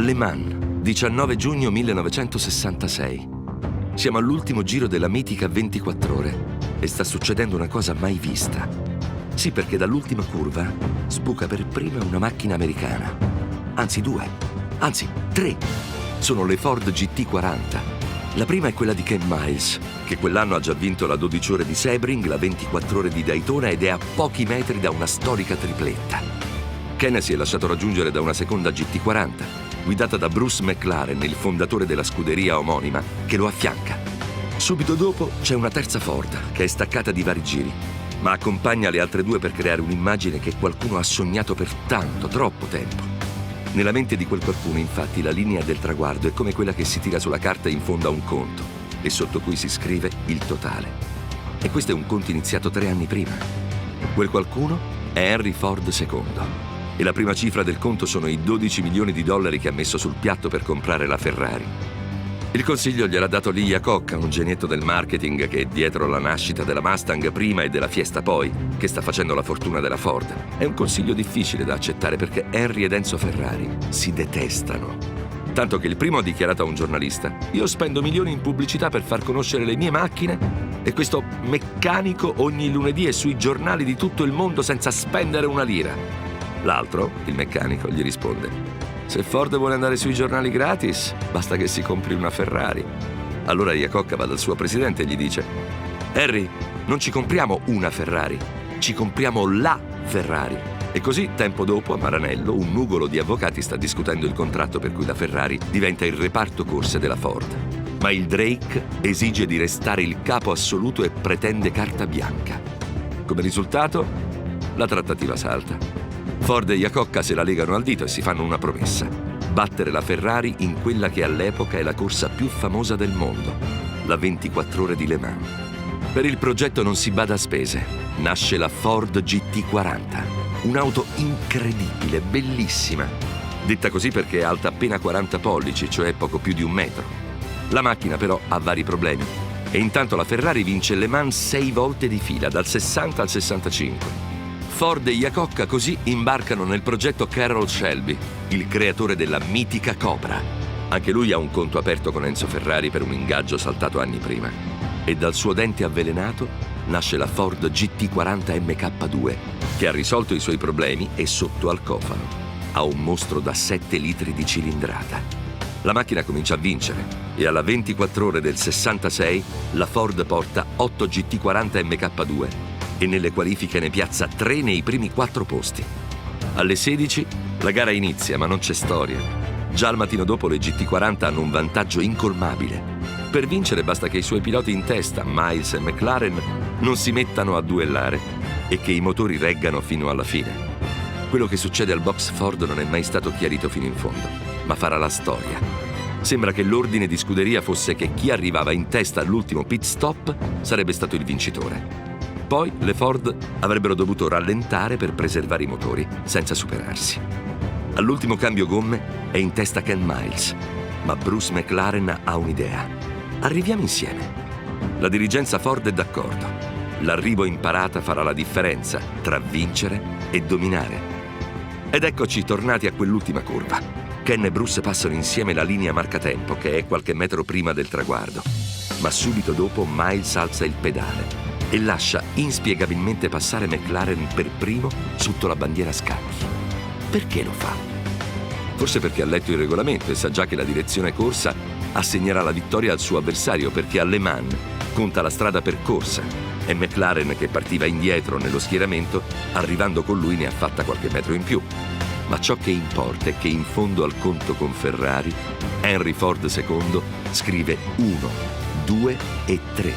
Le Mans, 19 giugno 1966. Siamo all'ultimo giro della mitica 24 ore e sta succedendo una cosa mai vista. Sì, perché dall'ultima curva sbuca per prima una macchina americana. Anzi, due. Anzi, tre. Sono le Ford GT40. La prima è quella di Ken Miles, che quell'anno ha già vinto la 12 ore di Sebring, la 24 ore di Daytona ed è a pochi metri da una storica tripletta. Ken si è lasciato raggiungere da una seconda GT40, guidata da Bruce McLaren, il fondatore della scuderia omonima, che lo affianca. Subito dopo c'è una terza Ford, che è staccata di vari giri, ma accompagna le altre due per creare un'immagine che qualcuno ha sognato per tanto, troppo tempo. Nella mente di quel qualcuno, infatti, la linea del traguardo è come quella che si tira sulla carta in fondo a un conto e sotto cui si scrive il totale. E questo è un conto iniziato 3 anni prima. Quel qualcuno è Henry Ford II. E la prima cifra del conto sono i 12 milioni di dollari che ha messo sul piatto per comprare la Ferrari. Il consiglio gliel'ha dato Lee Iacocca, un genietto del marketing che è dietro la nascita della Mustang prima e della Fiesta poi, che sta facendo la fortuna della Ford. È un consiglio difficile da accettare perché Henry ed Enzo Ferrari si detestano. Tanto che il primo ha dichiarato a un giornalista: io spendo milioni in pubblicità per far conoscere le mie macchine e questo meccanico ogni lunedì è sui giornali di tutto il mondo senza spendere una lira. L'altro, il meccanico, gli risponde: se Ford vuole andare sui giornali gratis, basta che si compri una Ferrari. Allora Iacocca va dal suo presidente e gli dice: Henry, non ci compriamo una Ferrari, ci compriamo la Ferrari. E così, tempo dopo, a Maranello, un nugolo di avvocati sta discutendo il contratto per cui la Ferrari diventa il reparto corse della Ford. Ma il Drake esige di restare il capo assoluto e pretende carta bianca. Come risultato, la trattativa salta. Ford e Iacocca se la legano al dito e si fanno una promessa: battere la Ferrari in quella che all'epoca è la corsa più famosa del mondo, la 24 ore di Le Mans. Per il progetto non si bada a spese. Nasce la Ford GT40, un'auto incredibile, bellissima. Detta così perché è alta appena 40 pollici, cioè poco più di 1 metro. La macchina però ha vari problemi e intanto la Ferrari vince Le Mans 6 volte di fila, dal 60 al 65. Ford e Iacocca così imbarcano nel progetto Carroll Shelby, il creatore della mitica Cobra. Anche lui ha un conto aperto con Enzo Ferrari per un ingaggio saltato anni prima. E dal suo dente avvelenato nasce la Ford GT40 MK2, che ha risolto i suoi problemi e sotto al cofano ha un mostro da 7 litri di cilindrata. La macchina comincia a vincere e alla 24 ore del 66 la Ford porta 8 GT40 MK2 e nelle qualifiche ne piazza 3 nei primi 4 posti. Alle 16 la gara inizia, ma non c'è storia. Già al mattino dopo le GT40 hanno un vantaggio incolmabile. Per vincere basta che i suoi piloti in testa, Miles e McLaren, non si mettano a duellare e che i motori reggano fino alla fine. Quello che succede al box Ford non è mai stato chiarito fino in fondo, ma farà la storia. Sembra che l'ordine di scuderia fosse che chi arrivava in testa all'ultimo pit stop sarebbe stato il vincitore. Poi le Ford avrebbero dovuto rallentare per preservare i motori, senza superarsi. All'ultimo cambio gomme è in testa Ken Miles, ma Bruce McLaren ha un'idea. Arriviamo insieme. La dirigenza Ford è d'accordo. L'arrivo in parata farà la differenza tra vincere e dominare. Ed eccoci tornati a quell'ultima curva. Ken e Bruce passano insieme la linea marcatempo, che è qualche metro prima del traguardo. Ma subito dopo Miles alza il pedale e lascia inspiegabilmente passare McLaren per primo sotto la bandiera scacchi. Perché lo fa? Forse perché ha letto il regolamento e sa già che la direzione corsa assegnerà la vittoria al suo avversario, perché a Le Mans conta la strada percorsa e McLaren, che partiva indietro nello schieramento, arrivando con lui ne ha fatta qualche metro in più. Ma ciò che importa è che in fondo al conto con Ferrari, Henry Ford II scrive 1, 2 e 3.